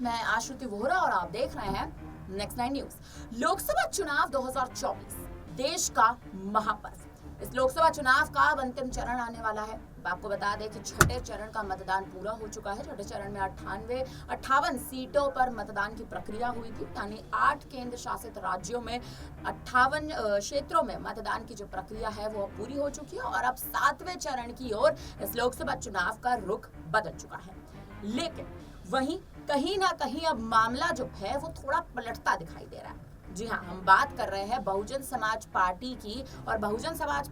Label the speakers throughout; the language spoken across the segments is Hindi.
Speaker 1: मैं आश्रुति वोहरा और आप देख रहे हैं नेक्स्ट 9 न्यूज। लोकसभा चुनाव 2024 देश का महापर्व। इस लोकसभा चुनाव का अब अंतिम चरण आने वाला है। आपको बता दें कि छठे चरण का मतदान पूरा हो चुका है। छठे चरण में 58 सीटों पर मतदान की प्रक्रिया हुई थी, यानी 8 केंद्र शासित राज्यों में 58 क्षेत्रों में मतदान की जो प्रक्रिया है वो पूरी हो चुकी है और अब 7वें चरण की ओर इस लोकसभा चुनाव का रुख बदल चुका है। लेकिन वहीं कहीं ना कहीं अब मामला जो है वो थोड़ा पलटता दिखाई दे रहा है। जी हाँ, हम बात कर रहे हैं बहुजन समाज पार्टी की और बहुजन समाज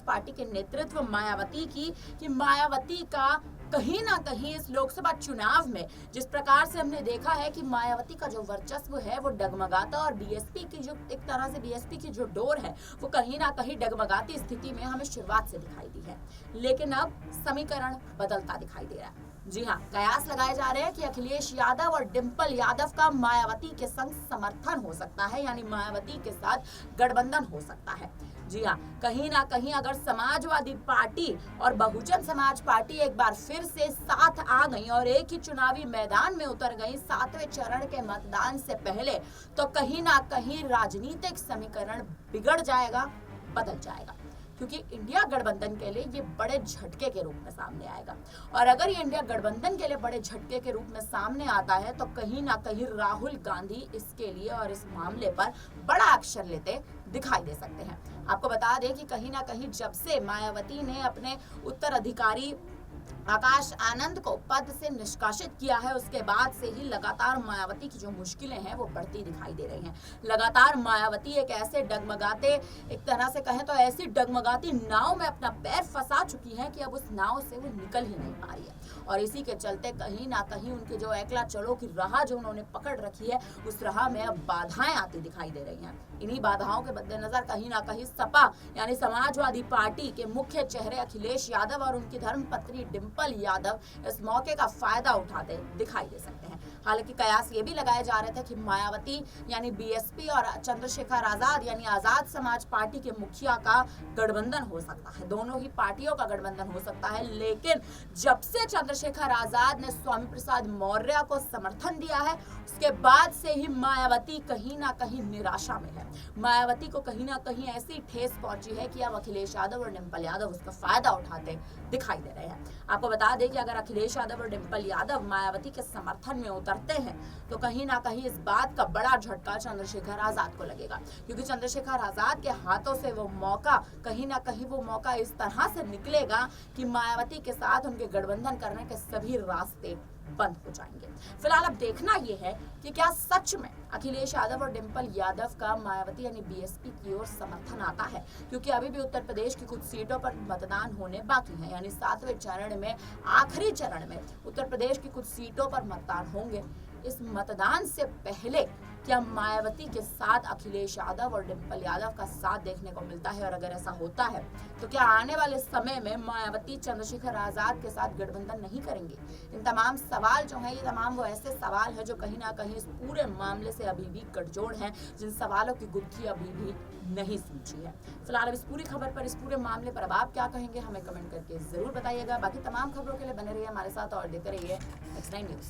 Speaker 1: पार्टी के नेतृत्व मायावती की कि मायावती का कहीं ना कहीं इस लोकसभा चुनाव में जिस प्रकार से हमने देखा है कि मायावती का जो वर्चस्व है वो डगमगाता और बीएसपी की जो एक तरह से बीएसपी की जो डोर है वो कहीं ना कहीं डगमगाती स्थिति में हमें शुरुआत से दिखाई दी है। लेकिन अब समीकरण बदलता दिखाई दे रहा है। जी हाँ, कयास लगाए जा रहे हैं कि अखिलेश यादव और डिंपल यादव का मायावती के संग समर्थन हो सकता है, यानी मायावती के साथ गठबंधन हो सकता है। जी हाँ, कहीं ना कहीं अगर समाजवादी पार्टी और बहुजन समाज पार्टी एक बार फिर से साथ आ गई और एक ही चुनावी मैदान में उतर गई 7वें चरण के मतदान से पहले, तो कहीं ना कहीं राजनीतिक समीकरण बिगड़ जाएगा, बदल जाएगा। क्योंकि इंडिया गठबंधन के लिए ये बड़े झटके के रूप में सामने आएगा और अगर ये इंडिया गठबंधन के लिए बड़े झटके के रूप में सामने आता है तो कहीं ना कहीं राहुल गांधी इसके लिए और इस मामले पर बड़ा एक्शन लेते दिखाई दे सकते हैं। आपको बता दें कि कहीं ना कहीं जब से मायावती ने अपने उत्तराधिकारी आकाश आनंद को पद से निष्कासित किया है उसके बाद से ही लगातार मायावती की जो मुश्किलें हैं वो बढ़ती दिखाई दे रही हैं। लगातार मायावती एक ऐसे डगमगाते, एक तरह से कहें तो ऐसी डगमगाती नाव में अपना पैर फंसा चुकी है कि अब उस नाव से वो निकल ही नहीं पा रही है और इसी के चलते कहीं ना कहीं उनके जो एकला चलो की राह जो उन्होंने पकड़ रखी है उस राह में अब बाधाएं आती दिखाई दे रही हैं। इन्हीं बाधाओं के मद्देनजर कहीं ना कहीं सपा यानी समाजवादी पार्टी के मुख्य चेहरे अखिलेश यादव और उनकी धर्मपत्नी डिंपल यादव इस मौके का फायदा उठाते दिखाई दे सकते हैं। हालांकि कयास ये भी लगाए जा रहे थे कि मायावती यानी बीएसपी और चंद्रशेखर आजाद यानी आजाद समाज पार्टी के मुखिया का गठबंधन हो सकता है, दोनों ही पार्टियों का गठबंधन हो सकता है। लेकिन जब से चंद्रशेखर आजाद ने स्वामी प्रसाद मौर्य को समर्थन दिया है उसके बाद से ही मायावती कहीं ना कहीं निराशा में है। मायावती को कहीं ना कहीं ऐसी ठेस पहुंची है कि अब अखिलेश यादव और डिंपल यादव उसका फायदा उठाते दिखाई दे रहे हैं। आपको बता दें कि अगर अखिलेश यादव और डिंपल यादव मायावती के समर्थन में उतरते हैं तो कहीं ना कहीं इस बात का बड़ा झटका चंद्रशेखर आजाद को लगेगा, क्योंकि चंद्रशेखर आजाद के हाथों से वो मौका कहीं ना कहीं वो मौका इस तरह से निकलेगा कि मायावती के साथ उनके गठबंधन करने के सभी रास्ते बंद हो जाएंगे। फिलहाल अब देखना यह है कि क्या सच में अखिलेश यादव और डिंपल यादव का मायावती यानी बीएसपी की ओर समर्थन आता है, क्योंकि अभी भी उत्तर प्रदेश की कुछ सीटों पर मतदान होने बाकी है, यानी 7वें चरण में आखिरी चरण में उत्तर प्रदेश की कुछ सीटों पर मतदान होंगे। इस मतदान से पहले क्या मायावती के साथ अखिलेश यादव और डिंपल यादव का साथ देखने को मिलता है और अगर ऐसा होता है तो क्या आने वाले समय में मायावती चंद्रशेखर आजाद के साथ गठबंधन नहीं करेंगे? इन तमाम सवाल जो हैं ये तमाम वो ऐसे सवाल हैं जो कहीं ना कहीं इस पूरे मामले से अभी भी गठजोड़ हैं, जिन सवालों की गुत्थी अभी भी नहीं सूझी है। फिलहाल अब इस पूरी खबर पर, इस पूरे मामले पर अब आप क्या कहेंगे हमें कमेंट करके जरूर बताइएगा। बाकी तमाम खबरों के लिए बने रहिए हमारे साथ और देखते रहिए नेक्स्ट 9 न्यूज।